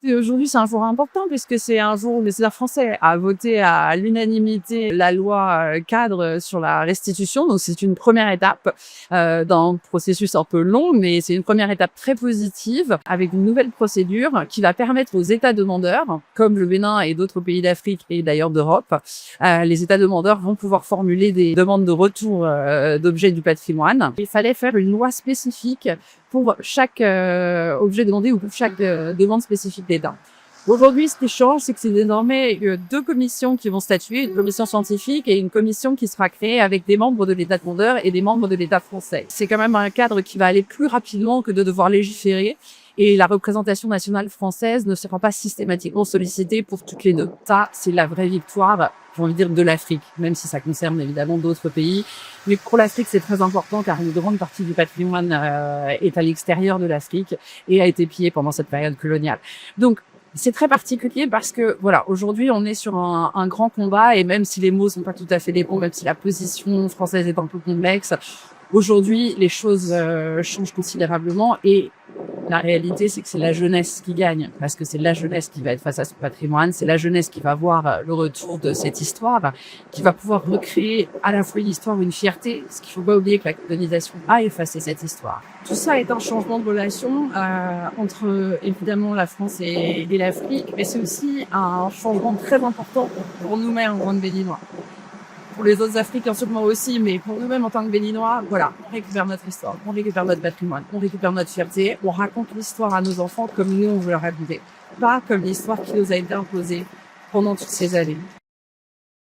Et aujourd'hui, c'est un jour important puisque c'est un jour où l'État français a voté à l'unanimité la loi cadre sur la restitution. Donc, c'est une première étape d'un processus un peu long, mais c'est une première étape très positive avec une nouvelle procédure qui va permettre aux États demandeurs, comme le Bénin et d'autres pays d'Afrique et d'ailleurs d'Europe, les États demandeurs vont pouvoir formuler des demandes de retour d'objets du patrimoine. Il fallait faire une loi spécifique pour chaque objet demandé ou pour chaque demande spécifique d'État. Aujourd'hui, ce qui change, c'est que c'est désormais deux commissions qui vont statuer, une commission scientifique et une commission qui sera créée avec des membres de l'État demandeur et des membres de l'État français. C'est quand même un cadre qui va aller plus rapidement que de devoir légiférer. Et la représentation nationale française ne sera pas systématiquement sollicitée pour toutes les deux. Ça, c'est la vraie victoire, j'ai envie de dire, de l'Afrique, même si ça concerne évidemment d'autres pays. Mais pour l'Afrique, c'est très important car une grande partie du patrimoine est à l'extérieur de l'Afrique et a été pillé pendant cette période coloniale. Donc, c'est très particulier parce que, voilà, aujourd'hui, on est sur un grand combat et même si les mots sont pas tout à fait les bons, même si la position française est un peu complexe, aujourd'hui, les choses changent considérablement et la réalité, c'est que c'est la jeunesse qui gagne, parce que c'est la jeunesse qui va être face à son patrimoine, c'est la jeunesse qui va voir le retour de cette histoire, qui va pouvoir recréer à la fois une histoire ou une fierté, parce qu'il faut pas oublier que la colonisation a effacé cette histoire. Tout ça est un changement de relation entre évidemment la France et l'Afrique, mais c'est aussi un changement très important pour nous-mêmes en tant que Béninois. Pour les autres Africains sûrement aussi, mais pour nous-mêmes en tant que Béninois, voilà, on récupère notre histoire, on récupère notre patrimoine, on récupère notre fierté, on raconte l'histoire à nos enfants comme nous on veut la raconter, pas comme l'histoire qui nous a été imposée pendant toutes ces années.